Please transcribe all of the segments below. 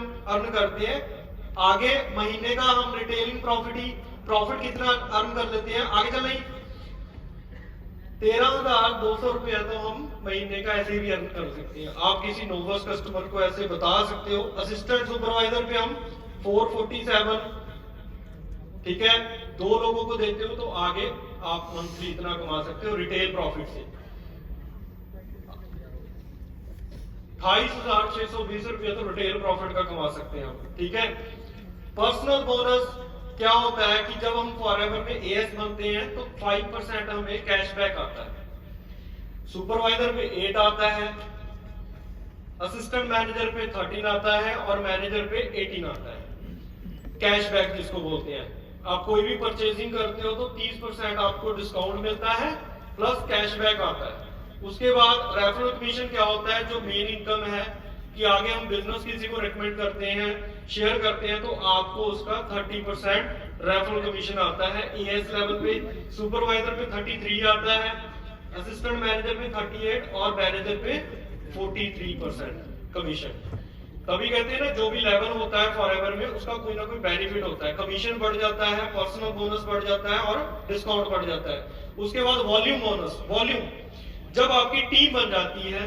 हम अर्न करते हैं, आगे महीने का हम रिटेलिंग प्रॉफिट कितना अर्न कर लेते हैं आगे चल नहीं, 13,200 रुपया तो हम महीने का ऐसे भी अर्न कर सकते हैं। आप किसी नोवस कस्टमर को ऐसे बता सकते हो। असिस्टेंट सुपरवाइजर पे हम 447, ठीक है, 2 लोगों को देते हो तो आगे आप मंथली इतना कमा सकते हो रिटेल प्रॉफिट से। 28,620 रुपया तो रिटेल प्रॉफिट का कमा सकते हैं हम, ठीक है। पर्सनल बोनस क्या होता है कि जब हम फॉरएवर में एएस बनते हैं तो 5% हमें कैशबैक आता है। सुपरवाइजर पे 8 आता है, असिस्टेंट मैनेजर पे 13 आता है और मैनेजर पे 18 आता है। कैशबैक जिसको बोलते हैं, आप कोई भी परचेजिंग करते हो तो 30% आपको डिस्काउंट मिलता है प्लस कैशबैक आता है। उसके बाद रेफरल कमीशन क्या होता है, जो मेन इनकम है कि आगे हम बिजनेस किसी को रेकमेंड करते हैं, शेयर करते हैं तो आपको उसका 30% रेफरल कमीशन आता है। एएस लेवल पे सुपरवाइजर पे 33 आता है, असिस्टेंट मैनेजर पे 38 और मैनेजर पे 43% कमीशन। तभी कहते हैं ना, जो भी लेवल होता है फॉरएवर में उसका कोई ना कोई बेनिफिट होता है, कमीशन बढ़ जाता है, पर्सनल बोनस बढ़ जाता है और डिस्काउंट बढ़ जाता है। उसके बाद वॉल्यूम बोनस, वॉल्यूम जब आपकी टीम बन जाती है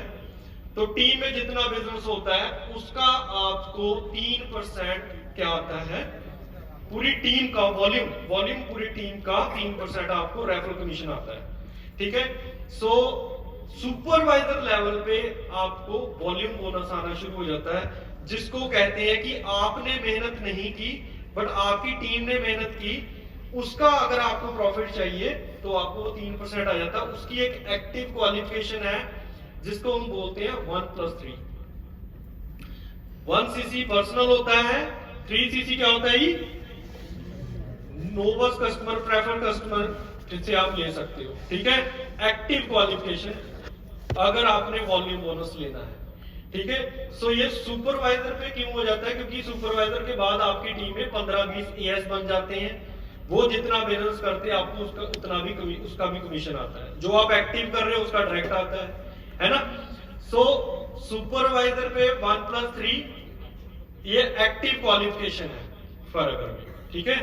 तो टीम में जितना बिजनेस होता है उसका आपको 3% क्या आता है, पूरी टीम का वॉल्यूम पूरी टीम का 3% आपको रेफरल कमीशन आता है, ठीक है। सो सुपरवाइजर लेवल पे आपको वॉल्यूम बोनस आना शुरू हो जाता है, जिसको कहते हैं कि आपने मेहनत नहीं की बट आपकी टीम ने मेहनत की, उसका अगर आपको प्रॉफिट चाहिए तो आपको 3% आ जाता है। उसकी एक एक्टिव क्वालिफिकेशन है जिसको हम बोलते हैं 1+3। 1 सीसी पर्सनल होता है, 3 सीसी क्या होता है, नोवस कस्टमर, प्रेफर्ड कस्टमर जिससे आप ले सकते हो, ठीक है। एक्टिव क्वालिफिकेशन अगर आपने वॉल्यूम बोनस लेना है, ठीक है। सो ये सुपरवाइजर पे क्यों हो जाता है, क्योंकि सुपरवाइजर के बाद आपकी टीम में 15-20 एएस बन जाते हैं, वो जितना बिजनेस करते हैं आपको उसका उतना भी उसका भी कमीशन आता है। जो आप एक्टिव कर रहे हो उसका डायरेक्ट आता है ना। सो सुपरवाइजर पे 1+3 ये एक्टिव क्वालिफिकेशन है फॉरएवर में, ठीक है।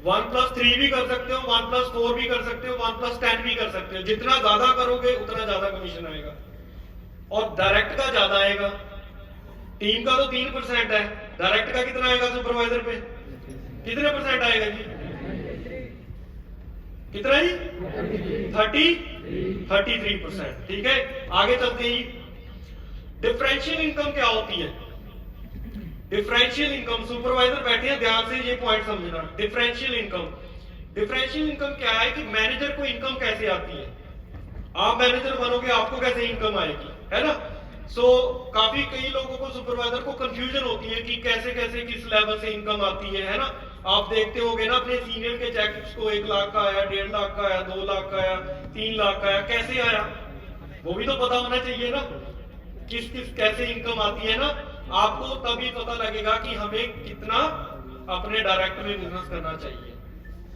1+3 भी कर सकते हो, 1+4 भी कर सकते हो, 1+10 भी कर सकते हो। जितना ज्यादा करोगे उतना ज्यादा कमीशन आएगा और डायरेक्ट का ज्यादा आएगा। टीम का तो 3% है, डायरेक्ट का कितना आएगा सुपरवाइजर पे, कितने परसेंट आएगा जी, कितना ही 33%, ठीक है। आगे चलते ही डिफरेंशियल इनकम क्या होती है। डिफरेंशियल इनकम, सुपरवाइजर बैठे हैं, ध्यान से ये पॉइंट समझना। डिफरेंशियल इनकम क्या है कि मैनेजर को इनकम कैसे आती है, आप मैनेजर बनोगे आपको कैसे इनकम आएगी, है ना। सो काफी कई लोगों को सुपरवाइजर को कंफ्यूजन होती है कि कैसे कैसे किस लेवल से इनकम आती है ना। आप देखते होगे ना अपने सीनियर के चेक्स को 1 लाख का आया, 1.5 लाख का आया, 2 लाख का आया, 3 लाख का आया, कैसे आया वो भी तो पता होना चाहिए ना, किस किस कैसे इनकम आती है ना। आपको तभी पता लगेगा कि हमें कितना अपने डायरेक्ट में बिजनेस करना चाहिए,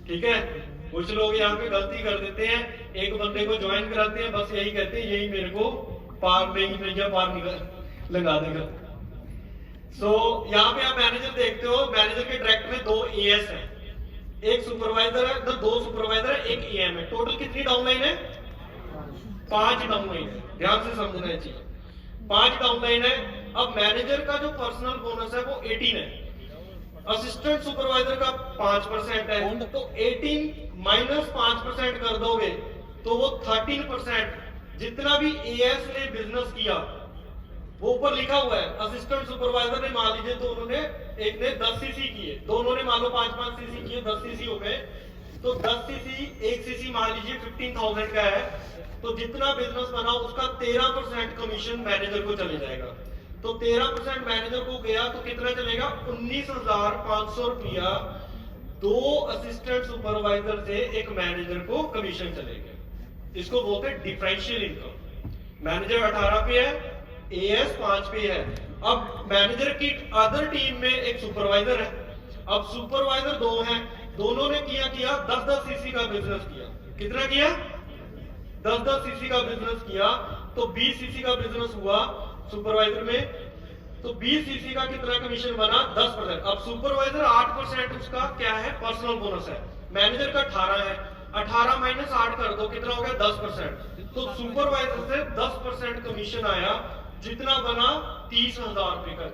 ठीक है। कुछ लोग यहाँ पे गलती कर देते हैं, एक बंदे को ज्वाइन कराते हैं, बस यही कहते हैं यही मेरे को पार में ही भैया पार निकल लगा देगा। सो यहाँ पे आप मैनेजर देखते हो, मैनेजर के डायरेक्ट में 2 एएस है, एक सुपरवाइजर है, 2 सुपरवाइजर है, 1 एएम है। टोटल कितनी डाउनलाइन है, 5 डाउनलाइन है, ध्यान से समझना चाहिए, 5 डाउनलाइन है। अब मैनेजर का जो पर्सनल बोनस है वो 18 है, असिस्टेंट सुपरवाइजर का 5% है, तो 18 माइनस 5% कर दोगे तो वो 13%। जितना भी एएस ने बिजनेस किया वो ऊपर लिखा हुआ है। असिस्टेंट सुपरवाइजर ने मान लीजिए तो उन्होंने, एक ने 10 सीसी किए, दोनों ने मान लो 5-5 सीसी किए, 10 सीसी हो गए, तो 10 सीसी 1 सीसी मान लीजिए 15,000 का है, तो जितना बिजनेस बना उसका 13% कमीशन मैनेजर को चले जाएगा। तो 13% मैनेजर को गया तो कितना चलेगा, 19,500 रुपया 2 असिस्टेंट सुपरवाइजर से एक मैनेजर को कमीशन चलेगा। इसको बोलते हैं डिफरेंशियल इनकम। मैनेजर 18 पे है, एएस 5 पे है। अब मैनेजर की अदर टीम में एक सुपरवाइजर है, अब सुपरवाइजर 2 हैं, दोनों ने किया 10-10 सीसी का बिजनेस किया। कितना किया, 10-10 सीसी का बिजनेस किया, तो 20 सीसी का बिजनेस हुआ सुपरवाइजर में, तो 20 सीसी का कितना कमीशन बना 10%। अब सुपरवाइजर 8% उसका क्या है पर्सनल बोनस है, मैनेजर का 18 है, 18 माइनस 8 कर दो कितना हो गया 10%। तो सुपरवाइजर से 10% कमीशन आया, जितना बना 30,000 रुपए का।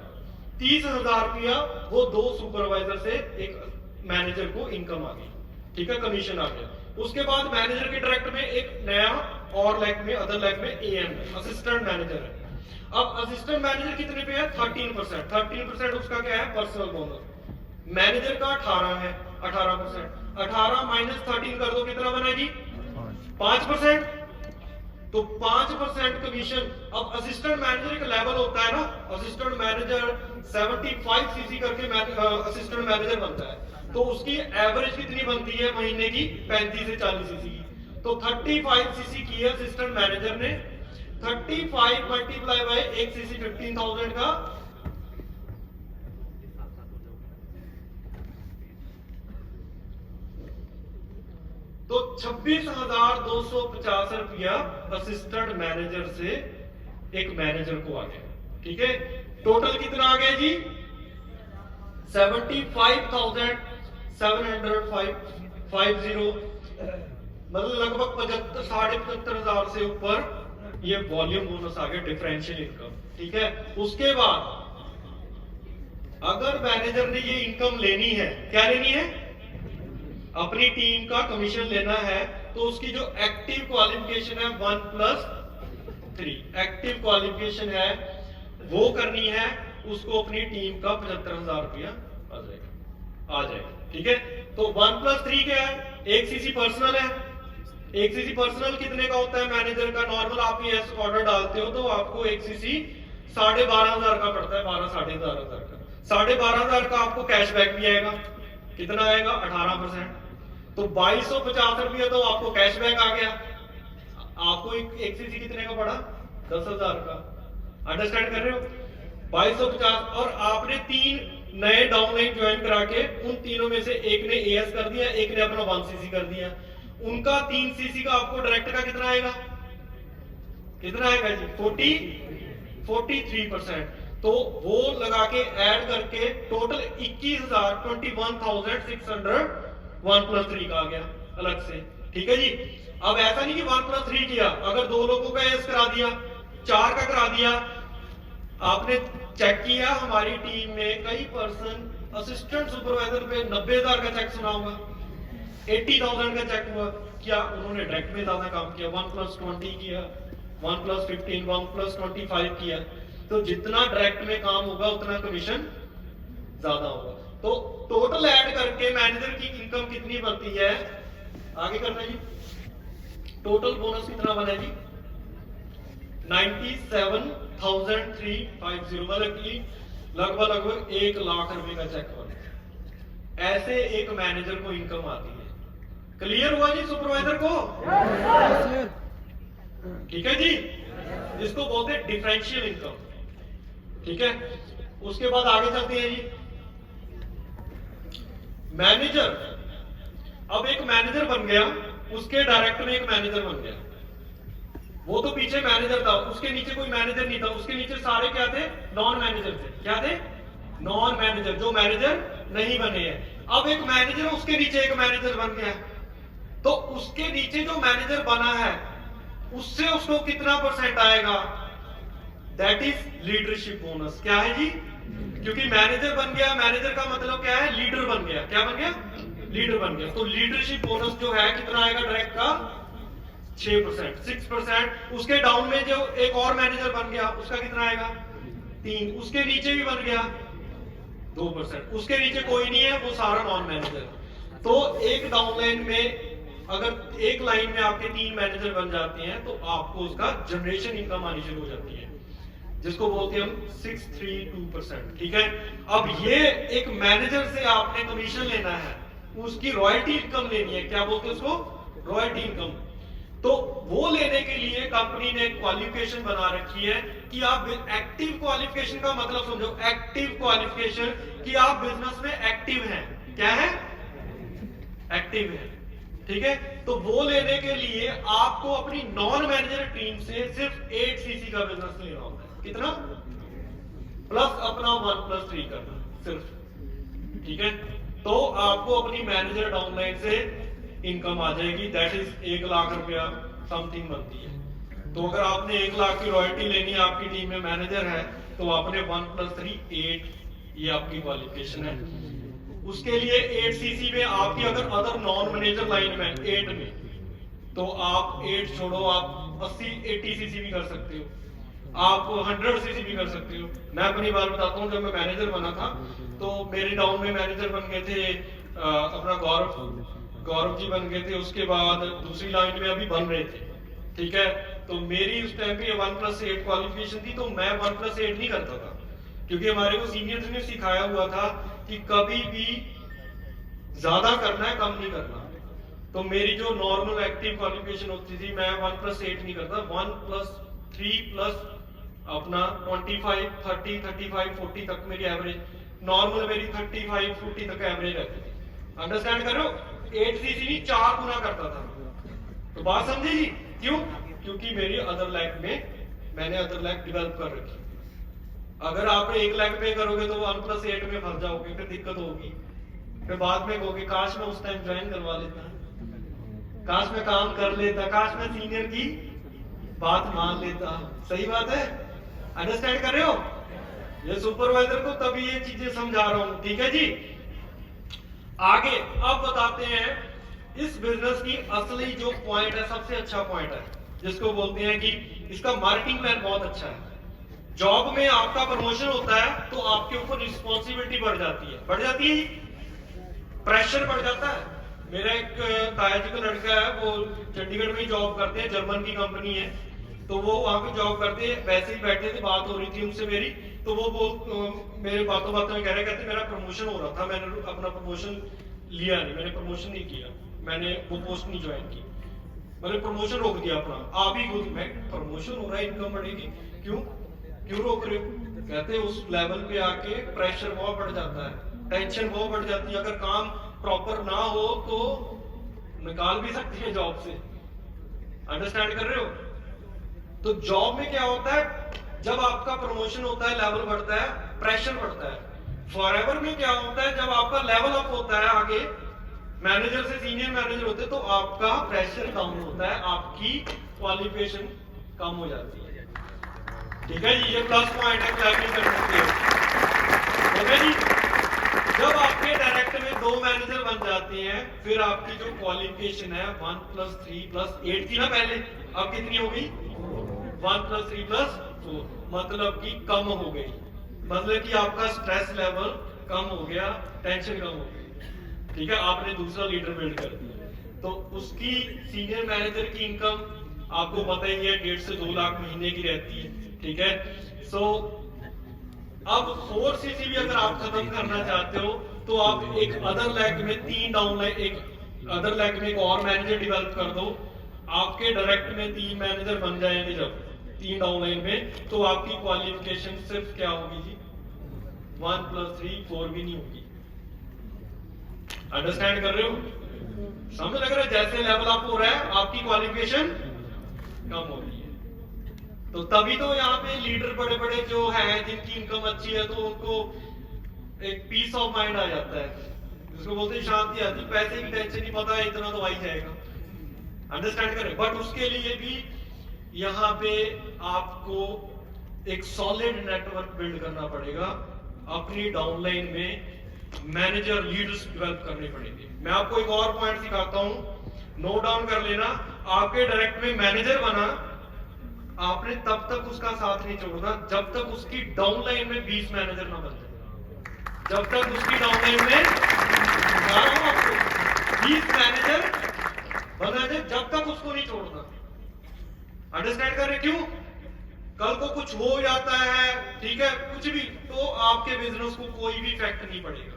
30,000 रुपया वो दो सुपरवाइजर से एक मैनेजर को इनकम आ गई, ठीक है, कमीशन आ गया। उसके बाद मैनेजर के डायरेक्ट में एक नया और लेग में अदर लेग में एएम असिस्टेंट मैनेजर है। अब असिस्टेंट मैनेजर कितने पे है 13%। 13% उसका क्या है पर्सनल बोनस। मैनेजर का 18 है, 18%। 18 माइनस 13 कर दो कितना बनेगी 5%। तो 5% कमीशन। अब असिस्टेंट मैनेजर एक लेवल होता है ना, असिस्टेंट मैनेजर 75 सीसी करके असिस्टेंट मैनेजर बनता है, तो उसकी एवरेज कितनी बनती है महीने की 35 से 40 सीसी की। तो 35 सीसी की है असिस्टेंट मैनेजर ने, 35 मल्टीप्लाई बाय 1 सीसी 15,000 का, तो 26,250 रुपया असिस्टेंट मैनेजर से एक मैनेजर को आ गया, ठीक है। टोटल कितना आ गया जी 75,750, मतलब लगभग 75,500 से ऊपर ये वॉल्यूम बोनस आ गया, डिफरेंशियल इनकम, ठीक है। उसके बाद अगर मैनेजर ने ये इनकम लेनी है, क्या लेनी है अपनी टीम का कमीशन लेना है, तो उसकी जो एक्टिव क्वालिफिकेशन है 1+3 एक्टिव क्वालिफिकेशन है वो करनी है, उसको अपनी टीम का 75,000 रुपया आ जाएगा, ठीक है। तो 1+3 क्या है, 1 सीसी पर्सनल है। 1 सीसी पर्सनल कितने का होता है मैनेजर का, नॉर्मल आप ये ऑर्डर डालते हो तो आपको 1 सीसी 12,500 का पड़ता है, 12,500 का। 12,500 का आपको कैशबैक भी आएगा, कितना आएगा 18%। तो 2,250 रुपया तो आपको कैशबैक आ गया। आपको एक सीसी कितने का पड़ा 10,000 का, अंडरस्टैंड कर रहे हो 2,250। और आपने 3 नए डाउनलाइन ज्वाइन करा के उन तीनों में से एक ने एएस कर दिया, एक ने अपना 1 सीसी कर दिया, उनका 3 सीसी का आपको डायरेक्ट का कितना आएगा, कितना आएगा जी 43%। तो वो लगा के ऐड करके टोटल 21,600 1+3 का आ गया अलग से, ठीक है जी। अब ऐसा नहीं कि 1+3 किया, अगर 2 लोगों का एस करा दिया, 4 का करा दिया, आपने चेक किया हमारी टीम में कई पर्सन असिस्टेंट सुपरवाइजर पे 90,000 का चेक सुना होगा, 80,000 का चेक हुआ, क्या उन्होंने डायरेक्ट में ज्यादा काम किया, 1+20 किया, 1+15, 1+25 किया, तो जितना डायरेक्ट में काम होगा उतना कमीशन ज्यादा होगा। तो टोटल ऐड करके मैनेजर की इनकम कितनी बनती है, आगे करना जी। टोटल बोनस कितना बना जी 97,350, मतलब कि लगभग 1 लाख रुपए का चेक बना। ऐसे एक मैनेजर को इनकम आती है। क्लियर हुआ जी सुपरवाइजर को? ठीक है जी, इसको बोलते हैं डिफरेंशियल इनकम, ठीक है। उसके बाद आगे चलते हैं जी मैनेजर। अब एक मैनेजर बन गया, उसके डायरेक्ट में एक मैनेजर बन गया, वो तो पीछे मैनेजर था, उसके नीचे कोई मैनेजर नहीं था, उसके नीचे सारे क्या थे नॉन मैनेजर थे। क्या थे नॉन मैनेजर, जो मैनेजर नहीं बने हैं। अब एक मैनेजर उसके नीचे एक मैनेजर बन गया, तो उसके नीचे जो मैनेजर बना है उससे उसको कितना परसेंट आएगा, दैट इज लीडरशिप बोनस। क्या है जी, क्योंकि मैनेजर बन गया, मैनेजर का मतलब क्या है लीडर बन गया, क्या बन गया लीडर बन गया। तो लीडरशिप बोनस जो है कितना आएगा डायरेक्ट का 6%, 6%। उसके डाउन में जो एक और मैनेजर बन गया उसका कितना आएगा 3, उसके नीचे भी बन गया 2%, उसके नीचे कोई नहीं है, वो सारा नॉन मैनेजर। तो एक डाउनलाइन में अगर एक लाइन में आपके 3 मैनेजर बन जाते हैं तो आपको उसका जनरेशन इनकम आनी शुरू हो जाती है, जिसको बोलते हैं हम 632%, ठीक है। अब ये एक मैनेजर से आपने कमीशन लेना है, उसकी रॉयल्टी इनकम लेनी है, क्या बोलते हैं उसको रॉयल्टी इनकम। तो वो लेने के लिए कंपनी ने क्वालिफिकेशन बना रखी है कि आप एक्टिव क्वालिफिकेशन का मतलब समझो, एक्टिव क्वालिफिकेशन कि आप बिजनेस में एक्टिव हैं, क्या है एक्टिव है, ठीक है। तो वो लेने के लिए आपको अपनी नॉन मैनेजर टीम से सिर्फ 8 सीसी का बिजनेस लेना होता है। कितना प्लस अपना 1+3 करना सिर्फ, ठीक है। तो आपको अपनी मैनेजर डाउनलाइन से इनकम आ जाएगी, दैट इज 1 लाख रुपया समथिंग बनती है। तो अगर आपने 1 लाख की रॉयल्टी लेनी है, आपकी टीम में मैनेजर है, तो आपने 1+3 8, ये आपकी क्वालिफिकेशन है। उसके लिए 8 सीसी में आपकी अगर अदर नॉन मैनेजर लाइन में 8 में, तो आप 8 छोड़ो, आप 80 सीसी भी कर सकते हो, आप 100 सीसी भी कर सकते हो। मैं अपनी बात बताता हूँ, जब मैं मैनेजर बना था तो मेरे डाउन में मैनेजर बन गए थे अपना गौरव जी बन गए थे, उसके बाद दूसरी लाइन में अभी बन रहे थे, ठीक है। तो मेरी उस टाइम पे 1+8 क्वालिफिकेशन थी, तो मैं 1+8 नहीं करता था, क्योंकि हमारे को सीनियर्स ने सिखाया हुआ था कि कभी भी ज्यादा करना है, कम नहीं करना। तो मेरी जो नॉर्मल एक्टिव क्वालिफिकेशन होती थी, मैं 1+8 नहीं करता, 1+3 प्लस अपना 25 30 35 40 तक मेरी एवरेज, नॉर्मल मेरी 35 40 तक एवरेज रहती थी। अंडरस्टैंड कर रहे हो? 8 सीसी नहीं 4 गुना करता था। तो बात समझे जी? क्यों? क्योंकि मेरी अदर लैग में मैंने अदर लैग डेवलप कर रखी। अगर आप 1 लाख पे करोगे तो 1+8 में फंस जाओगे, फिर दिक्कत होगी, फिर बाद में कहोगे काश मैं उस टाइम ज्वाइन करवा लेता, काश मैं काम कर लेता, काश मैं सीनियर की बात मान लेता। सही बात है? अंडरस्टैंड कर रहे हो? ये सुपरवाइजर को तभी ये चीजें समझा रहा हूं, ठीक है जी। आगे अब बताते हैं इस बिजनेस की असली जो पॉइंट है, सबसे अच्छा पॉइंट है, जिसको बोलते हैं कि इसका मार्केटिंग प्लान बहुत अच्छा है। जॉब में आपका प्रमोशन होता है तो आपके ऊपर रिस्पॉन्सिबिलिटी बढ़ जाती है जी, प्रेशर बढ़ जाता है। मेरा एक ताया जी का लड़का है, वो चंडीगढ़ में जॉब करते हैं, जर्मन की कंपनी है, तो वो वहां पे जॉब करते हैं। वैसे ही बैठे थे, बात हो रही थी उनसे मेरी, तो वो मेरे बातों में कह रहे, कहते मेरा प्रमोशन हो रहा था, मैंने अपना प्रमोशन लिया नहीं, मैंने प्रमोशन नहीं किया, मैंने वो पोस्ट नहीं ज्वाइन की, मैंने प्रमोशन रोक दिया अपना। आप ही खुद, मैं प्रमोशन हो रहा है, इनकम बढ़ेगी, क्यों रोक रहे हो? कहते उस लेवल पे आके प्रेशर बहुत बढ़ जाता है, टेंशन बहुत बढ़ जाती है, अगर काम प्रॉपर ना हो तो निकाल भी सकते हैं जॉब से। अंडरस्टैंड कर रहे हो? तो जॉब में क्या होता है, जब आपका प्रमोशन होता है, लेवल बढ़ता है, प्रेशर बढ़ता है। फॉरएवर में क्या होता है, जब आपका लेवल अप होता है, आगे मैनेजर से सीनियर मैनेजर होते हैं, तो आपका प्रेशर कम होता है, आपकी क्वालिफिकेशन कम हो जाती है, ठीक है जी। ये प्लस पॉइंट है, क्या कर सकते हो, ठीक है जी। जब आपके डायरेक्ट में 2 मैनेजर बन जाते हैं, फिर आपकी जो क्वालिफिकेशन है 1+3+8 थी ना पहले, अब कितनी हो गई? 1+3+4, मतलब कि कम हो गई, मतलब कि आपका स्ट्रेस लेवल कम हो गया, टेंशन कम हो गई, ठीक है। आपने दूसरा लीडर बिल्ड कर दिया, तो उसकी सीनियर मैनेजर की इनकम आपको पता ही है 1.5 से 2 लाख महीने की रहती है, ठीक है। सो अब 4 सीसी भी अगर आप खत्म करना चाहते हो, तो आप एक अदर लैग में 3 डाउनलाइन, एक अदर लैग में एक और मैनेजर डेवलप कर दो, आपके डायरेक्ट में 3 मैनेजर बन जाएंगे जब 3 डाउनलाइन में, तो आपकी क्वालिफिकेशन सिर्फ क्या होगी जी? 1+3 4 भी नहीं होगी। अंडरस्टैंड कर रहे हो? समझ लग रहा है? जैसे लेवल अप हो रहा है, आपकी क्वालिफिकेशन कम हो रही है। तो तभी तो यहाँ पे लीडर बड़े बड़े जो हैं, जिनकी इनकम अच्छी है, तो उनको एक पीस ऑफ माइंड आ जाता है, जिसको बोलते हैं शांति आती, पैसे की टेंशन नहीं, पता है इतना तो आ ही जाएगा। अंडरस्टैंड करें? बट उसके लिए भी यहाँ पे आपको एक सॉलिड नेटवर्क बिल्ड करना पड़ेगा, अपनी डाउनलाइन में मैनेजर लीडर्स डेवलप करने पड़ेंगे। मैं आपको एक और पॉइंट सिखाता हूं, नोट डाउन कर लेना। आपके डायरेक्ट में मैनेजर बना, आपने तब तक उसका साथ नहीं छोड़ना जब तक उसकी डाउनलाइन में 20 मैनेजर ना बन जाए। जब तक उसकी डाउनलाइन में 20 मैनेजर बना जाए, जब तक उसको नहीं छोड़ना। अंडरस्टैंड कर रहे? क्यों? कल को कुछ हो जाता है, ठीक है, कुछ भी, तो आपके बिजनेस को कोई भी इफेक्ट नहीं पड़ेगा,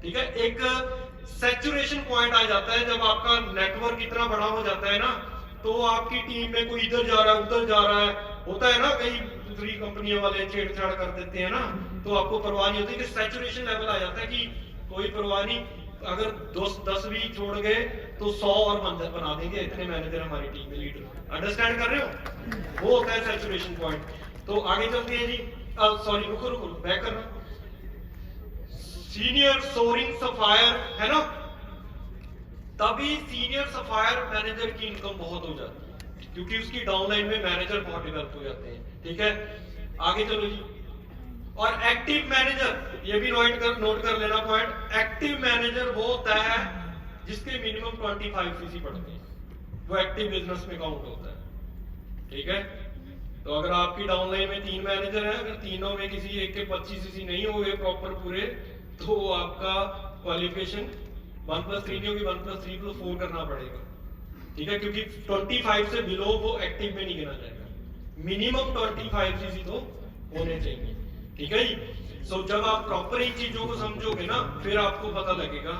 ठीक है। एक सैचुरेशन पॉइंट आ जाता है, जब आपका नेटवर्क इतना बड़ा हो जाता है ना, तो आपकी टीम में कोई इधर जा रहा है, उधर जा रहा है, होता है ना, कई दूसरी कंपनियों वाले छेड़छाड़ कर देते हैं ना, तो आपको परवाह नहीं होती, कि सैचुरेशन लेवल आ जाता है कि कोई परवाह नहीं, अगर 10 भी छोड़ गए तो 100 और बना देंगे, इतने मैनेजर हमारी टीम में, लीडर। अंडरस्टैंड कर रहे हो? वो होता है सैचुरेशन पॉइंट। तो आगे चलते हैं जी। सॉरी रुको रुको बैक करना, सीनियर सोरिंग सफायर है ना, तभी सीनियर सफायर मैनेजर की इनकम बहुत हो जाती है, क्योंकि उसकी डाउनलाइन में मैनेजर बहुत डेवलप हो जाते हैं। ठीक है, आगे चलो जी। और एक्टिव मैनेजर, ये भी नोट कर लेना पॉइंट, एक्टिव मैनेजर वो होता है जिसके मिनिमम 25 सीसी पड़ते हैं, वो एक्टिव बिजनेस में काउंट होता है। ठीक है, तो अगर आपकी डाउनलाइन में 3 मैनेजर हैं, अगर तीनों में किसी एक के 25 सीसी नहीं हो गए प्रॉपर पूरे, तो आपका क्वालिफिकेशन 1+3 नहीं होगी, 1+3+4 करना पड़ेगा। ठीक है, क्योंकि 25 से बिलो वो एक्टिव में नहीं गिना जाएगा, मिनिमम 25 सीसी तो होने चाहिए। ठीक है जी। सो जब आप प्रॉपर इन चीजों को समझोगे ना, फिर आपको पता लगेगा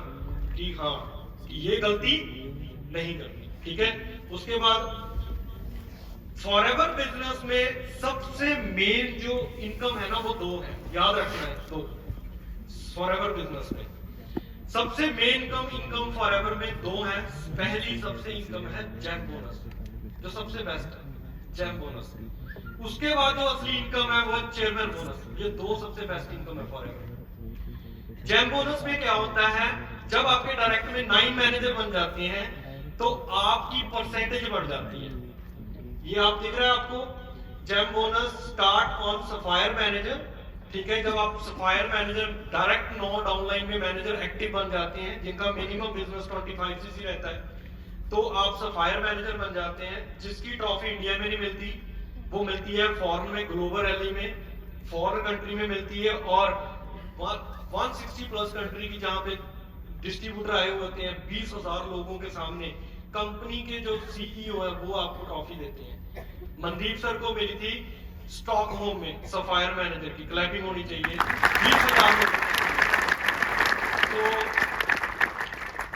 कि हाँ कि ये गलती नहीं करनी। ठीक है, उसके बाद फॉरएवर बिजनेस में सबसे मेन जो इनकम है ना वो 2 है, याद रखना है 2। फॉरएवर बिजनेस में सबसे मेन इनकम फॉरएवर में 2 है। पहली सबसे इनकम है जैम बोनस, जो सबसे बेस्ट है, जैम बोनस। उसके बाद जो असली इनकम है वो चेयरमैन बोनस। ये 2 सबसे बेस्ट इनकम है फॉरएवर। जैम बोनस में क्या होता है, जब आपके डायरेक्ट में 9 मैनेजर बन जाते हैं तो आपकी परसेंटेज बढ़ जाती है। ये आप दिख रहा है आपको, jam bonus start on sapphire manager. ठीक है, जब आप सफायर मैनेजर डायरेक्ट 9 डाउनलाइन में मैनेजर एक्टिव बन जाते हैं, जिनका मिनिमम बिजनेस 25 सीसी रहता है, तो आप सफायर मैनेजर बन जाते हैं। जिसकी ट्रॉफी इंडिया में नहीं मिलती, वो मिलती है फॉरेन में, ग्लोबल रैली में, फॉरेन कंट्री में मिलती है। और 160 प्लस कंट्री की जहां पे डिस्ट्रीब्यूटर आए हुए होते हैं, 20,000 लोगों के सामने कंपनी के जो सीईओ है वो आपको ट्रॉफी देते हैं। मनदीप सर को मिली थी स्टॉकहोम में सफायर मैनेजर की, क्लैपिंग होनी चाहिए, 20,000 लोग। तो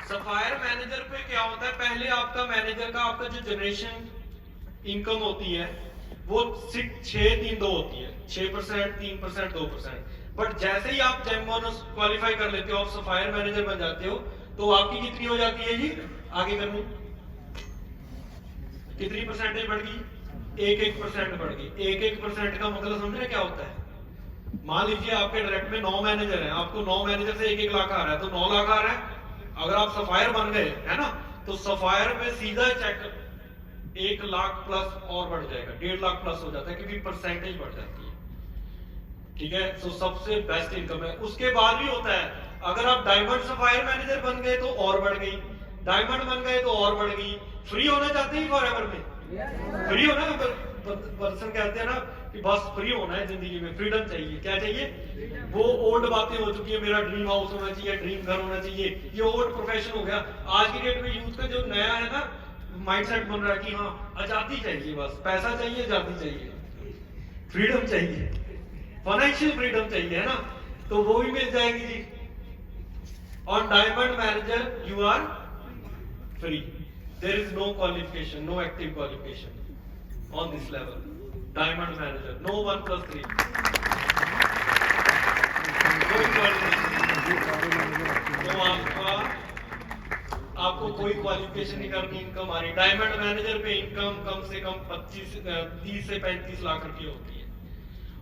सफायर मैनेजर पे क्या होता है, पहले आपका मैनेजर का आपका जो जनरेशन इनकम होती है वो 6-3-2 होती है, 6%, 3%, 2%। बट जैसे ही आप जैम बोनस क्वालिफाई कर लेते हो, आप सफायर मैनेजर बन जाते हो, तो आपकी कितनी हो जाती है जी, आगे करनी, कितनी परसेंटेज बढ़ गई, 1-1% बढ़ गई। 1-1% का मतलब समझ रहे क्या होता है। मान लीजिए आपके डायरेक्ट में 9 मैनेजर हैं, आपको 9 मैनेजर से 1-1 लाख आ रहा है, तो 9 लाख आ रहा है। अगर आप सफायर बन गए है ना, तो सफायर में सीधा चेक 1 लाख प्लस और बढ़ जाएगा, 1.5 लाख प्लस हो जाता है, क्योंकि परसेंटेज बढ़ जाती है। ठीक है, तो सबसे बेस्ट इनकम है। उसके बाद भी होता है, अगर आप डायमंड सफायर मैनेजर बन गए तो और बढ़ गई, डायमंड बन गए तो और बढ़ गई। फ्री होना चाहते हैं फॉरएवर में, फ्री होना, पर्सन कहते हैं ना कि बस फ्री होना है जिंदगी में, फ्रीडम चाहिए। क्या चाहिए, वो ओल्ड बातें हो चुकी है, मेरा ड्रीम हाउस होना चाहिए, ड्रीम घर होना चाहिए, ये ओल्ड प्रोफेशन हो गया। आज की डेट में यूथ का जो नया है ना माइंडसेट बन रहा है कि हाँ आजादी चाहिए, बस पैसा चाहिए, आजादी चाहिए, फ्रीडम चाहिए, फाइनेंशियल फ्रीडम चाहिए, है ना, तो वो भी मिल जाएगी जी। On diamond manager you are free, there is no qualification, no active qualification on this level. Diamond manager no 1+3, तो आपको कोई क्वालिफिकेशन नहीं करनी, इनकम आ रही। डायमंड मैनेजर पे इनकम कम से कम 30 से 35 लाख रुपए होती है।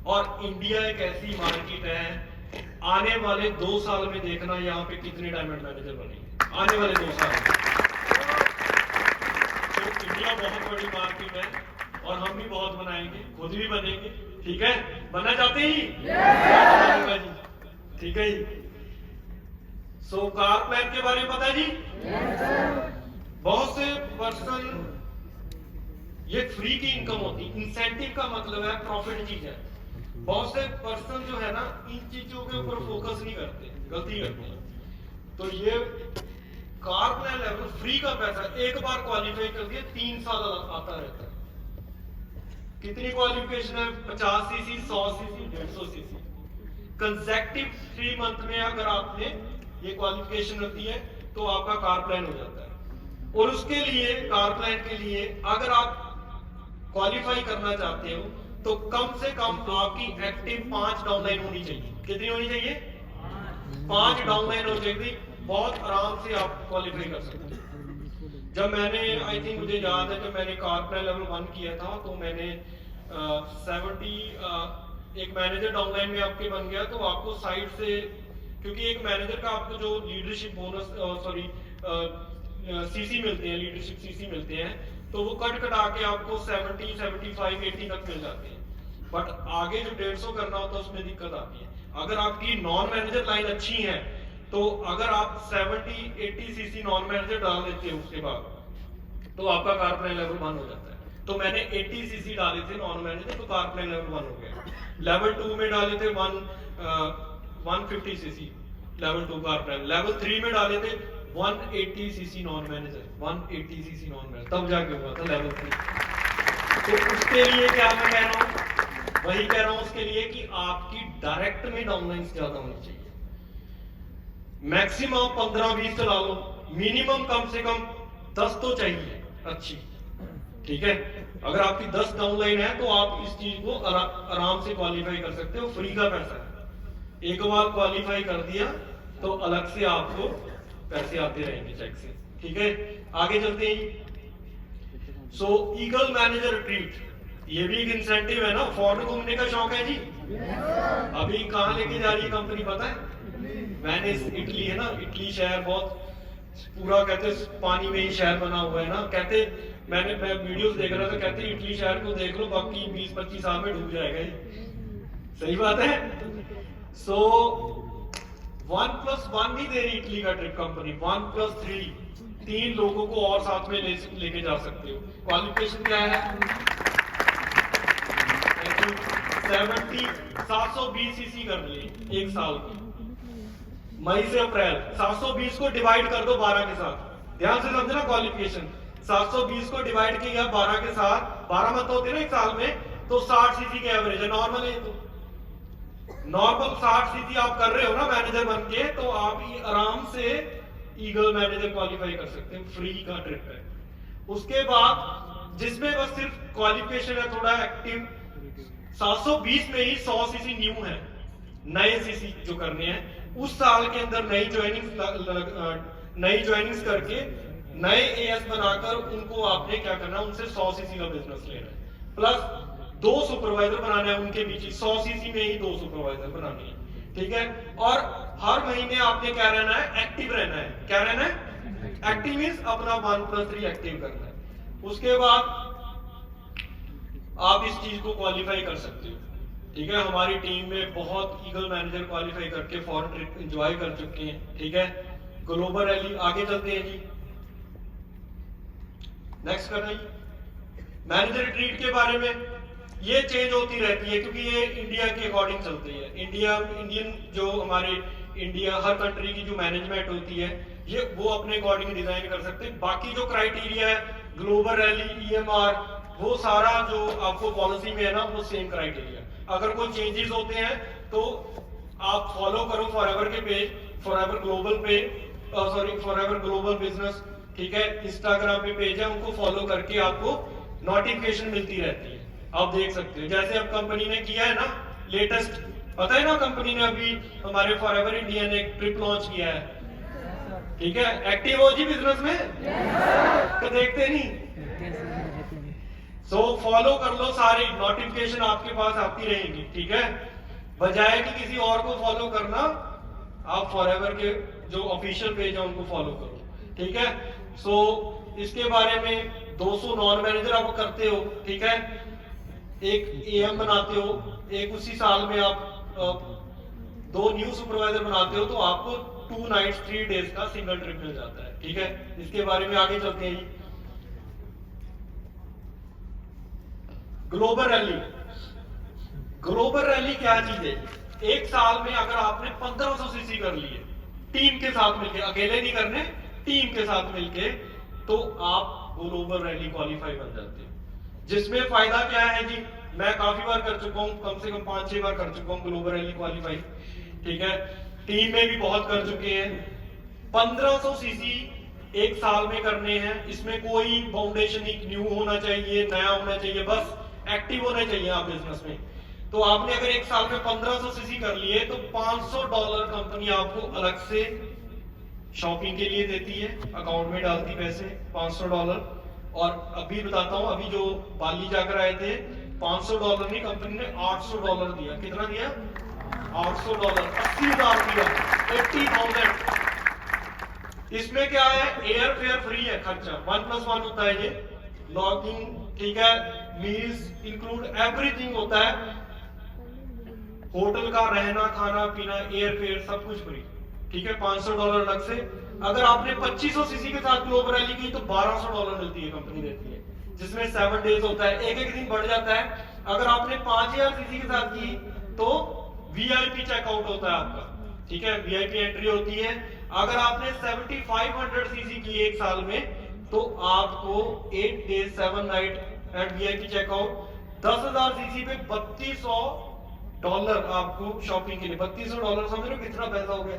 और इंडिया एक ऐसी मार्केट है, आने वाले 2 साल में देखना यहाँ पे कितने डायमंड मैनेजर बने आने वाले 2 साल में। तो इंडिया बहुत बड़ी मार्केट है और हम भी बहुत बनाएंगे, खुद भी बनेंगे। ठीक है, बनना चाहते ही ठीक है जी। सो कार प्लान के बारे में पता है जी, बहुत से पर्सन, ये फ्री की इनकम होती, इंसेंटिव का मतलब है प्रॉफिट चीज है। बहुत से पर्सन जो है ना इन चीजों के ऊपर फोकस नहीं करते, गलती करते हैं। तो ये कार प्लान लेवल फ्री का पैसा एक बार क्वालिफाई कर दिया 3 साल आता रहता है। कितनी क्वालिफिकेशन है, 50 CC, 100 CC, 150 CC. Consecutive 3 month में अगर आपने ये क्वालिफिकेशन रखती है तो आपका कार प्लान हो जाता है। और उसके लिए कार प्लान के लिए अगर आप क्वालिफाई करना चाहते हो तो कम से कम आपकी एक्टिव 5 डाउनलाइन होनी चाहिए। कितनी होनी चाहिए, 5 डाउनलाइन हो जाएगी, बहुत आराम से आप क्वालिफाई कर सकते हैं। जब मैंने आई थिंक मुझे याद है जब मैंने कार प्लान लेवल 1 किया था तो मैंने एक मैनेजर डाउनलाइन में आपके बन गया तो आपको साइड से, क्योंकि एक मैनेजर का आपको जो लीडरशिप बोनस सॉरी सीसी मिलते हैं, लीडरशिप सीसी मिलते हैं, तो वो कट कटा के आपको 70, 75, 80 तक मिल जाते हैं। बट आगे जो 150 करना होता है उसमें दिक्कत आती है। अगर आपकी नॉन मैनेजर लाइन अच्छी है तो अगर आप 70, 80 सीसी नॉन मैनेजर डाल देते हो उसके बाद तो आपका कार प्लान लेवल 1 हो जाता है। तो मैंने 80 सीसी डाले थे नॉन मैनेजर, तो कार प्लान लेवल 1 हो गया। लेवल 2 में डाले थे 150 CC level 2 car plan, level 3 में डाले थे 180 CC non manager, 180 CC non manager, तब जाके हुआ था लेवल 3। तो उसके लिए क्या मैं कह रहा हूं, वही कह रहा हूं उसके लिए कि आपकी डायरेक्ट में डाउनलाइन ज्यादा होनी चाहिए। मैक्सिमम 15-20 चला लो, मिनिमम कम से कम 10 तो चाहिए अच्छी, ठीक है। अगर आपकी 10 डाउनलाइन है तो आप इस चीज को आराम से क्वालिफाई कर सकते हो, फ्री का पैसा है। एक बार क्वालिफाई कर दिया तो अलग से आपको पैसे आते रहेंगे चेक से, ठीक है। आगे चलते हैं। सो ईगल मैनेजर रिट्रीट, ये भी एक इंसेंटिव है ना। फॉरेन घूमने का शौक है जी? अभी कहां लेके जा रही है कंपनी पता है? वेनिस, इटली है ना। इटली शहर बहुत पूरा कहते पानी में ही शहर बना हुआ है ना। कहते मैं वीडियोस देख रहा था, कहते इटली शहर को देख लो बाकी 20-25 साल में डूब जाएगा ये। सही बात है। सो 1+1 नहीं दे रही इटली का ट्रिप कंपनी, 1+3, 3 लोगों को और साथ में लेके जा सकते हो। क्वालिफिकेशन क्या है? 720 सीसी कर लिए एक साल की, मई से अप्रैल। 720 को डिवाइड कर दो 12 के साथ, ध्यान से समझना क्वालिफिकेशन। 720 को डिवाइड किया 12 के साथ, 12 मंथ होते ना एक साल में, तो 60 सीसी के एवरेज है। नॉर्मल है, तो नॉर्मल 60 सीसी आप कर रहे हो ना मैनेजर बन के, तो आप आराम से ईगल मैनेजर क्वालिफाई कर सकते हैं। फ्री का ट्रिप है। उसके बाद जिसमें बस सिर्फ क्वालिफिकेशन है थोड़ा एक्टिव, 720 में ही 100 सीसी न्यू है, नए सीसी जो करने हैं उस साल के अंदर नई ज्वाइनिंग्स करके नए एएस बनाकर उनको आपने क्या करना है, उनसे 100 सीसी का बिजनेस लेना है। प्लस 2 सुपरवाइजर बनाना है उनके बीच, 100 सीसी में ही 2 सुपरवाइजर बनानी है, ठीक है। और हर महीने आपने क्या रहना है, एक्टिव रहना है। क्या रहना है? एक्टिव मींस अपना 1+3 एक्टिव करना है। उसके बाद आप इस चीज को क्वालिफाई कर सकते हो, ठीक है। हमारी टीम में बहुत ईगल मैनेजर क्वालिफाई करके फॉरेन ट्रिप एंजॉय कर चुके हैं, ठीक है। ग्लोबल रैली, आगे चलते हैं जी। नेक्स्ट करना जी मैनेजर रिट्रीट के बारे में। ये चेंज होती रहती है क्योंकि ये इंडिया के अकॉर्डिंग चलती है। इंडियन जो हमारे इंडिया हर कंट्री की जो मैनेजमेंट होती है ये वो अपने अकॉर्डिंग डिजाइन कर सकते हैं। बाकी जो क्राइटेरिया है ग्लोबल रैली, ईएमआर, वो सारा जो आपको पॉलिसी में है ना, वो सेम क्राइटेरिया। अगर कोई चेंजेस होते हैं तो आप फॉलो करो फॉरएवर के पेज, फॉरएवर ग्लोबल पे, सॉरी फॉरएवर ग्लोबल बिजनेस, ठीक है। इंस्टाग्राम पे पेज है, उनको फॉलो करके आपको नोटिफिकेशन मिलती रहती है, आप देख सकते हो। जैसे अब कंपनी ने किया है ना लेटेस्ट, पता है ना कंपनी ने अभी हमारे फॉरएवर इंडिया ने एक ट्रिप लॉन्च किया है, ठीक है। एक्टिव हो जी बिजनेस में? तो देखते नहीं। सो फॉलो कर लो, सारी नोटिफिकेशन आपके पास आती रहेंगी, ठीक है। बजाय कि किसी और को फॉलो करना, आप फॉरएवर के जो ऑफिशियल पेज है उनको फॉलो करो, ठीक है। सो इसके बारे में 200 नॉन मैनेजर आप करते हो, ठीक है। एक एएम बनाते हो, एक उसी साल में आप 2 न्यू सुपरवाइजर बनाते हो, तो आपको 2 नाइट्स 3 डेज का सिंगल ट्रिप मिल जाता है, ठीक है। इसके बारे में आगे चलते हैं। ग्लोबल रैली, ग्लोबल रैली क्या चीज है? एक साल में अगर आपने 1500 सीसी कर लिए टीम के साथ मिलके, अकेले नहीं करने, टीम के साथ मिलके, तो आप ग्लोबल रैली क्वालिफाई बन जाते हैं। जिसमें फायदा क्या है जी, मैं काफी बार कर चुका हूं, कम से कम 5-6 बार कर चुका हूं ग्लोबल रैली क्वालिफाई, ठीक है। टीम में भी बहुत कर चुके हैं। 1500 सीसी एक साल में करने हैं, इसमें कोई फाउंडेशन न्यू होना चाहिए, नया होना चाहिए, बस एक्टिव होने चाहिए आप बिजनेस में। तो आपने अगर एक साल में 1500 सीसी कर लिए तो $500 कंपनी आपको अलग से शॉपिंग के लिए देती है, अकाउंट में डालती पैसे $500। और अभी बताता हूं, अभी जो बाली जाकर आए थे $500 नहीं, कंपनी ने $800 दिया। कितना दिया? $800, $80,000 दिया, 80,000। इसमें क्या है? एयर फेयर फ्री है खर्चा, 1+1 होता है ये, लॉगिंग, ठीक है, मील्स इंक्लूड एवरीथिंग होता है, होटल का रहना खाना पीना एयर फेयर सब कुछ फ्री, ठीक है। $500 अलग से। अगर आपने 2500 सीसी के साथ ग्लोब रैली की तो $1200 मिलती है, कंपनी देती है, जिसमें 7 डेज होता है, एक एक दिन बढ़ जाता है। अगर आपने 5000 सीसी के साथ की तो वीआईपी चेकआउट होता है आपका, ठीक है, वीआईपी एंट्री होती है। अगर आपने 7500 सीसी की एक साल में तो आपको 8 days 7 night and VIP checkout. 10,000 CC पे $3200 आपको शॉपिंग के लिए। $3200 समझ रहे हो कितना पैसा हो गया?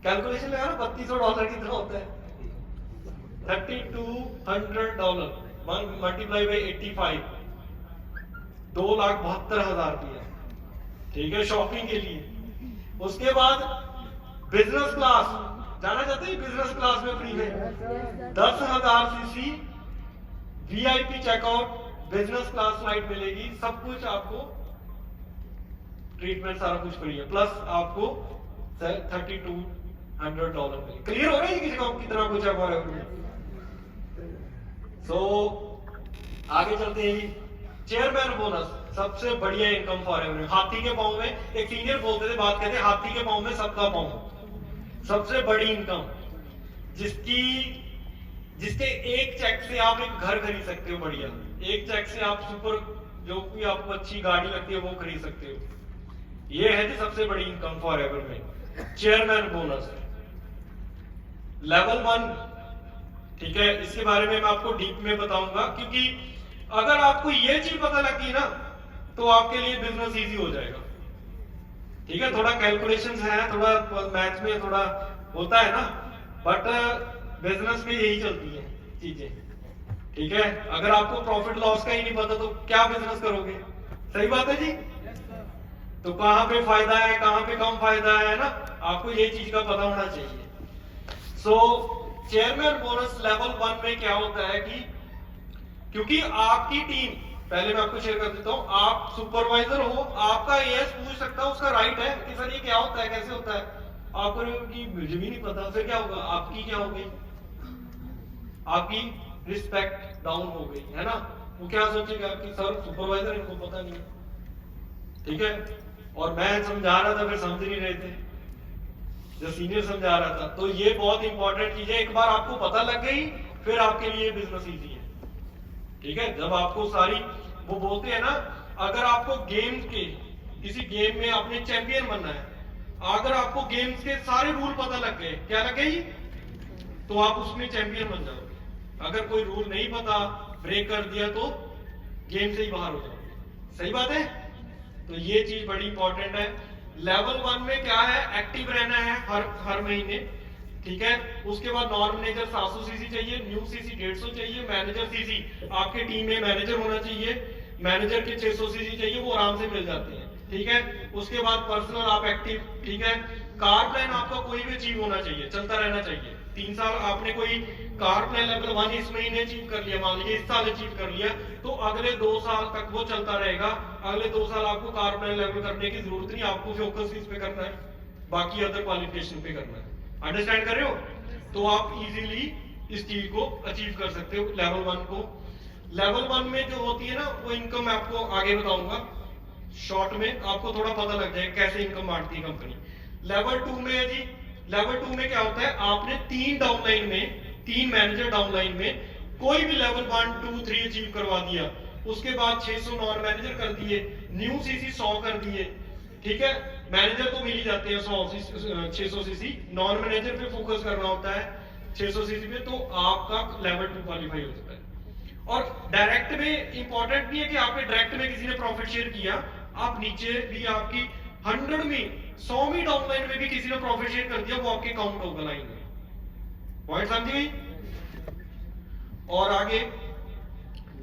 कैलकुलेशन लगा ना, $3200 कितना होता है? $3200 मल्टीप्लाई बाई 85, 2,72,000 रुपया, ठीक है, शॉपिंग के लिए। उसके बाद बिजनेस क्लास जाना चाहते हैं? बिजनेस क्लास में फ्री में 10,000 CC VIP checkout, business class flight मिलेगी, सब कुछ आपको, ट्रीटमेंट सारा कुछ फ्री है, प्लस आपको $3,200 मिलेगी। क्लियर हो रहा है किसी को कितना कुछ है? सो आगे चलते हैं। चेयरमैन बोनस सबसे बढ़िया इनकम फॉर एवरी। हाथी के पांव में, एक सीनियर बोलते थे, बात कहते हैं हाथी के पांव में सबका पांव। सबसे बड़ी इनकम जिसके एक चेक से आप एक घर खरीद सकते हो, बढ़िया एक चेक से आप सुपर, जो भी आपको अच्छी गाड़ी लगती है वो खरीद सकते हो। ये है जी सबसे बड़ी इनकम फॉर एवर में, चेयरमैन बोनस लेवल 1, ठीक है। इसके बारे में मैं आपको डीप में बताऊंगा, क्योंकि अगर आपको ये चीज पता लगी ना तो आपके लिए बिजनेस इजी हो जाएगा, ठीक है। थोड़ा कैलकुलेशंस है, थोड़ा मैथ्स में थोड़ा होता है ना, बट बिजनेस में यही चलती है चीजें, ठीक है। अगर आपको प्रॉफिट लॉस का ही नहीं पता तो क्या बिजनेस करोगे? सही बात है जी। तो कहां पे फायदा है, कहां पे कम फायदा है ना, आपको ये चीज का पता होना चाहिए। सो चेयरमैन बोनस लेवल 1 में क्या होता है कि क्योंकि आपकी टीम, पहले मैं आपको शेयर कर देता हूं, आप सुपरवाइजर हो, आपका एएस पूछ सकता है, उसका राइट है कि सर ये क्या होता है, कैसे होता है। आपको कि मुझे भी नहीं पता, फिर क्या होगा? आपकी क्या हो गई? आपकी रिस्पेक्ट डाउन हो गई, है ना। वो क्या सोचेगा कि सर सुपरवाइजर, इनको पता नहीं, ठीक है। और मैं समझा रहा था, फिर समझ नहीं रहे थे, जो सीनियर समझा रहा था। तो ये बहुत इंपॉर्टेंट चीज है, एक बार आपको पता लग गई फिर आपके लिए बिजनेस इजी है, ठीक है। जब आपको सारी, वो बोलते हैं ना, अगर आपको गेम्स के किसी गेम में अपने चैंपियन बनना है, अगर आपको गेम्स के सारे रूल पता लग गए, क्या लग गई, तो आप उसमें चैंपियन बन जाओगे। अगर कोई रूल नहीं पता, ब्रेक कर दिया तो गेम से ही बाहर हो जाओगे। सही बात है। तो ये चीज बड़ी इंपॉर्टेंट है। लेवल 1 में क्या है? एक्टिव रहना है हर महीने, ठीक है। उसके बाद नॉन मैनेजर 700 सीसी चाहिए, न्यू सीसी 150 चाहिए, मैनेजर सीसी, आपके टीम में मैनेजर होना चाहिए, मैनेजर के 600 सीसी चाहिए, वो आराम से मिल जाते हैं, ठीक है। उसके बाद पर्सनल आप एक्टिव, ठीक है। कार प्लान आपका कोई भी अचीव होना चाहिए, चलता रहना चाहिए। 3 साल आपने कोई कार प्लान लेवल 1 इस महीने अचीव कर लिया, मान लीजिए इस साल अचीव कर लिया, तो अगले 2 साल तक वो चलता रहेगा। अगले 2 साल आपको कार प्लान लेवल करने की जरूरत नहीं, आपको फोकस इस पे करना है, बाकी अदर क्वालिफिकेशन पे करना है। अंडरस्टैंड कर रहे हो? तो आप इजीली इस चीज को अचीव कर सकते हो, लेवल 1 को। लेवल 1 में जो होती है ना, वो इनकम मैं आपको आगे बताऊंगा, शॉर्ट में आपको थोड़ा पता लग जाए कैसे इनकम बांटती है कंपनी। लेवल 2 में है जी, लेवल 2 में क्या होता है? आपने 3 डाउनलाइन में, 3 मैनेजर डाउनलाइन में कोई भी लेवल 1 2 3 अचीव करवा दिया, उसके बाद 600 नॉन मैनेजर कर दिए, न्यू सीसी 100 कर दिए, ठीक है। मैनेजर तो मिल ही जाते हैं 600 सीसी, नॉन मैनेजर पे फोकस करना होता है 600 सीसी पे, तो आपका लेवल 2 क्वालिफाई हो जाता है। और डायरेक्ट में इंपॉर्टेंट नहीं है कि आपने डायरेक्ट में किसी ने प्रॉफिट शेयर किया, आप नीचे भी आपकी 100 में 100 में डाउनलाइन में भी किसी ने प्रॉफिट शेयर कर दिया, वो आपके काउंट होगा लाइन में। पॉइंट समझी? और आगे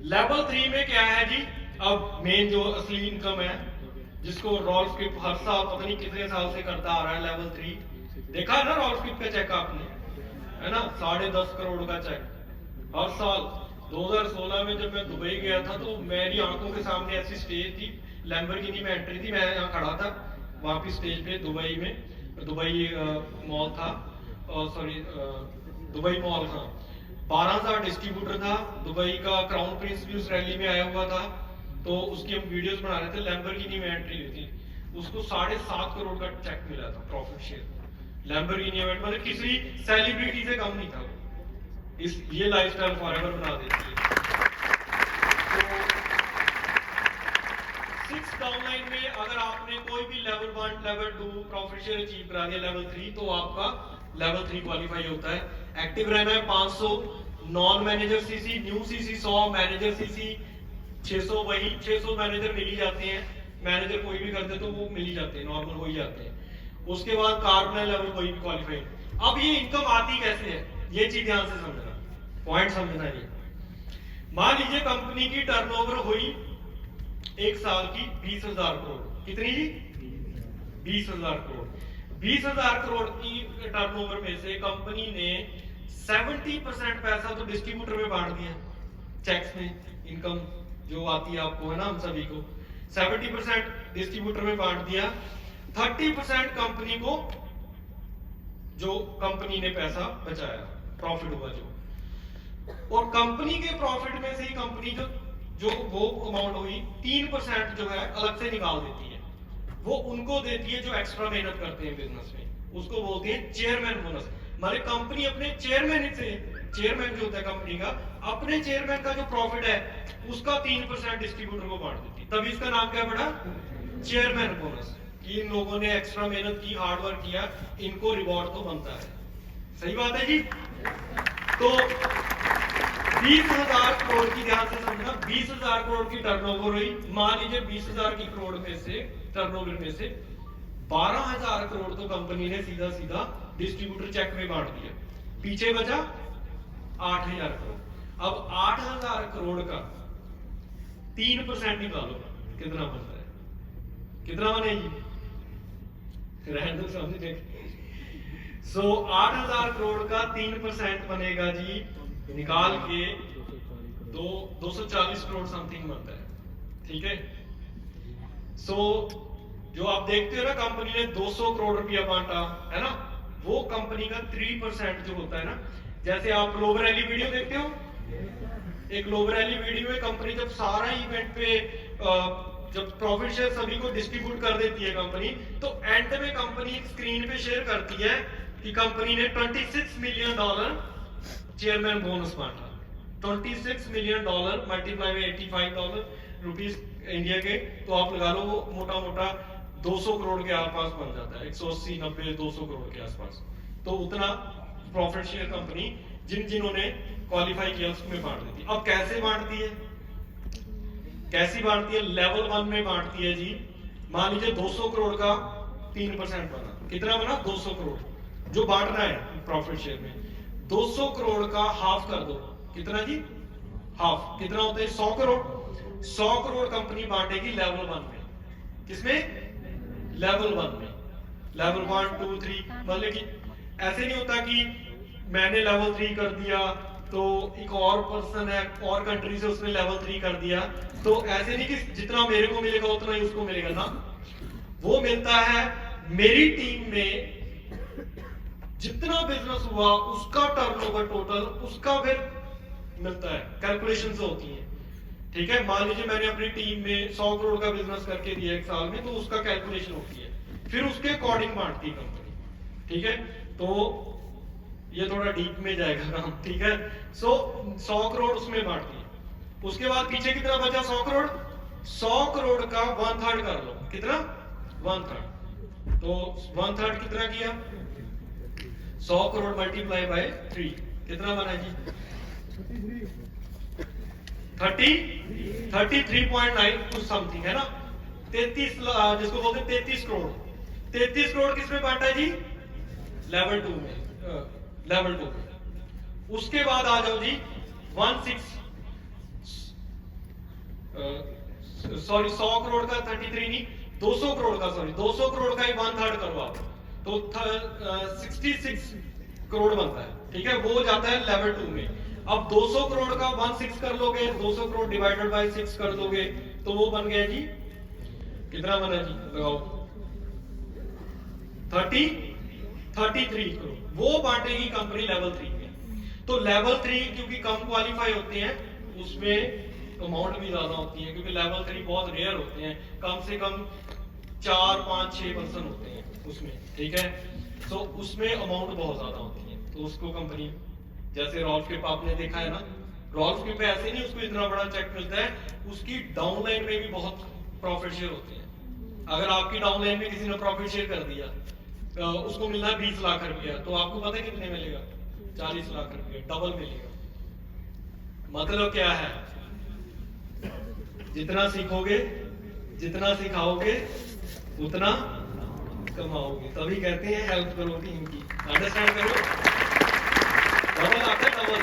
लेवल 3 में क्या है जी? अब मेन जो असली इनकम है, जिसको रॉल्फ स्किप हर साल पता नहीं कितने साल से करता आ रहा है, लेवल 3 देखा है ना रॉल्फ स्किप का चेक आपने, है ना, 10.5 करोड़ का चेक हर साल। 2016 में जब मैं दुबई गया था तो मेरी आंखों के सामने ऐसी स्टेज थी, लैम्बोर्गिनी में एंट्री थी, मैं यहाँ खड़ा था वहाँ पे स्टेज पे दुबई में, दुबई मॉल था, सॉरी दुबई मॉल था, 12,000 डिस्ट्रीब्यूटर था, दुबई का क्राउन प्रिंस भी उस रैली में आया हुआ था, तो उसकी हम वीडियोस बना रहे थे, लैम्बोर्गिनी में एंट्री हुई थी, उसको 7.5 करोड़ का चेक मिला था प्रॉफिट शेयर, लैम्बोर्गिनी में, मतलब किसी सेलिब्रिटी से कम नहीं था वो। इस ये लाइफस्टाइल फॉरएवर बना देती है। तो 6 डाउनलाइन में अगर आपने कोई भी level 1, level 2 profit share achieve करा दिया, लेवल 3, तो आपका लेवल 3 क्वालिफाई होता है। एक्टिव रहना है 500, non manager CC, new CC 100, manager CC 600, वही 600 मैनेजर मिल ही जाते हैं, मैनेजर कोई भी करते तो वो मिल ही जाते हैं, नॉर्मल हो ही जाते हैं। उसके बाद कार्बन लेवल कोई भी क्वालिफाई। अब ये इनकम आती कैसे है, ये चीज ध्यान से समझना, पॉइंट समझना। ये मान लीजिए कंपनी की टर्नओवर हुई एक साल की 20,000 करोड़, कितनी जी? 20,000 करोड़। 20,000 करोड़ की टर्नओवर में से कंपनी ने 70% पैसा तो डिस्ट्रीब्यूटर में बांट दिया, चेक्स में इनकम जो आती है आपको, है ना, हम सभी को 70% डिस्ट्रीब्यूटर में बांट दिया, 30% कंपनी को, जो कंपनी ने पैसा बचाया, प्रॉफिट हुआ जो, और कंपनी के प्रॉफिट में से ही कंपनी जो वो अमाउंट हुई 3% जो है अलग से निकाल देती है, वो उनको देती है जो एक्स्ट्रा मेहनत करते हैं बिजनेस में, उसको बोलते हैं चेयरमैन बोनस। हमारे कंपनी अपने चेयरमैन से, चेयरमैन जो होता है कंपनी का, अपने चेयरमैन का जो प्रॉफिट है उसका 3% डिस्ट्रीब्यूटर को बांट देती है, तभी इसका नाम क्या पड़ा, चेयरमैन बोनस। कि इन लोगों ने एक्स्ट्रा मेहनत की, हार्डवर्क किया, इनको रिवॉर्ड तो बनता है। सही बात है जी। तो 20,000 करोड़ की, ध्यान से समझना, 20,000 करोड़ की टर्नओवर हुई, मान लीजिए 20,000 की करोड़ में से, टर्नओवर में से 12,000 करोड़ तो कंपनी ने सीधा सीधा डिस्ट्रीब्यूटर चेक में बांट दिया, पीछे बचा 8,000 करोड़। अब 8,000 करोड़ का 3% निकालो, कितना बनता है, कितना बनेगी, रैंडम समझ। सो 8,000 करोड़ का 3% बनेगा जी, निकाल के 240 करोड़ समथिंग बनता है, ठीक है। सो जो आप देखते हो ना, कंपनी ने 200 करोड़ रुपया बांटा है ना, वो कंपनी का 3% जो होता है ना, जैसे आप लोवर वैली वीडियो देखते हो, एक लोवर वैली वीडियो में कंपनी जब सारा इवेंट पे जब प्रॉफिट शेयर सभी को डिस्ट्रीब्यूट कर देती है कंपनी, तो एंड में कंपनी एक स्क्रीन पे शेयर करती है कि कंपनी ने $26 मिलियन चेयरमैन बोनस बांटा। $26 मिलियन मल्टीप्लाई में $85 रुपीस इंडिया के, तो आप लगा लो वो मोटा मोटा 200 करोड़ के आसपास बन जाता है, 180, 90, 200 करोड़ के आसपास। तो उतना प्रॉफिट शेयर कंपनी जिन्होंने क्वालिफाई किया उसमें बांट देती है। अब कैसे बांटती है, कैसी बांटती है, लेवल 1 में बांटती है जी। मान लीजिए 200 करोड़ का 3% बना, कितना बना, 200 करोड़ जो बांटना है प्रॉफिट शेयर में, 200 करोड़ का हाफ कर दो, कितना जी, हाफ, कितना होता है, 100 करोड़। 100 करोड़ कंपनी बांटेगी लेवल 1 में, किसमें, लेवल 1 में, लेवल 1, 2, 3, मतलब कि ऐसे नहीं होता कि मैंने लेवल 3 कर दिया तो एक और पर्सन है और कंट्री से उसने लेवल 3 कर दिया, तो ऐसे नहीं कि जितना मेरे को मिलेगा उतना ही उसको मिलेगा ना, वो मिलता है मेरी टीम में जितना बिजनेस हुआ उसका टर्नओवर टोटल उसका फिर मिलता है, कैलकुलेशन से होती है, ठीक है। मान लीजिए मैंने अपनी टीम में 100 करोड़ का बिजनेस करके दिया एक साल में, तो उसका कैलकुलेशन होती है, फिर उसके अकॉर्डिंग बांटती है कंपनी, ठीक है। तो ये थोड़ा डीप में जाएगा काम, ठीक है। सो 100 करोड़ उसमें बांटती है, उसके बाद पीछे कितना बचा, 100 करोड़। 100 करोड़ का 1/3 कर लो, कितना, 1/3, तो 1/3 कितना किया, 100 करोड़ मल्टीप्लाई बाय 3, कितना बना जी, 33.9 कुछ समथिंग है ना, 33, जिसको बोलते हैं 33 करोड़। 33 करोड़ किसमें बांटा है जी, लेवल 2 में, लेवल 2 में। उसके बाद आ जाओ जी 100 करोड़ का 33 नहीं, 200 करोड़ का, सॉरी 200 करोड़ का ही 1/3 करो आप, तो 66 करोड़ बनता है, ठीक है, वो जाता है लेवल 2 में। अब 200 करोड़ का 1/6 कर लोगे, 200 करोड़ डिवाइडेड बाय 6 कर दोगे तो वो बन गया जी, कितना बना जी लगाओ, 33 करोड़। वो बांटेगी कंपनी लेवल 3 में। तो लेवल 3 क्योंकि कम क्वालिफाई होते हैं उसमें अमाउंट भी ज्यादा होती है, क्योंकि लेवल 3 बहुत रेयर होते हैं, कम से कम 4 5 6 पर्सन होते हैं उसमें, ठीक है। तो उसमें अमाउंट बहुत ज्यादा होती है, तो उसको कंपनी, जैसे रॉल्फ के पाप ने देखा है ना, रॉल्फ के पे ऐसे नहीं उसको इतना बड़ा चेक मिलता है, उसकी डाउनलाइन में भी बहुत प्रॉफिट शेयर होते हैं। अगर आपकी डाउनलाइन में किसी ने प्रॉफिट शेयर कर दिया, उसको मिलना है 20 लाख रुपया, तो आपको पता है कितने मिलेगा, 40 लाख रुपया, डबल मिलेगा। मतलब क्या है, जितना सीखोगे, जितना सिखाओगे उतना कमाओगे। तभी कहते हैं हेल्प करो टीम की, अंडरस्टैंड करो, डबल आता है डबल।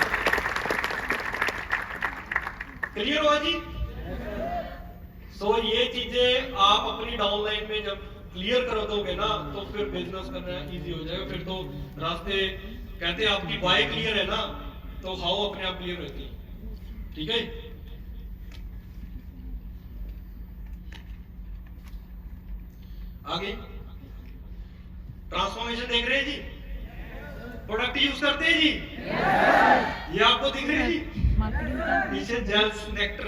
क्लियर हुआ जी? सो ये चीजें आप अपनी डाउनलाइन में जब क्लियर कर दोगे ना, तो फिर बिजनेस करना इजी हो जाएगा। फिर तो रास्ते, कहते हैं आपकी वाई क्लियर है ना, तो हाउ अपने आप क्लियर रहती है, ठीक है। आगे ट्रांसफॉर्मेशन देख रहे हैं जी, प्रोडक्ट यूज करते हैं जी, ये आपको दिख रही है जी, पीछे जेल्स नेक्टर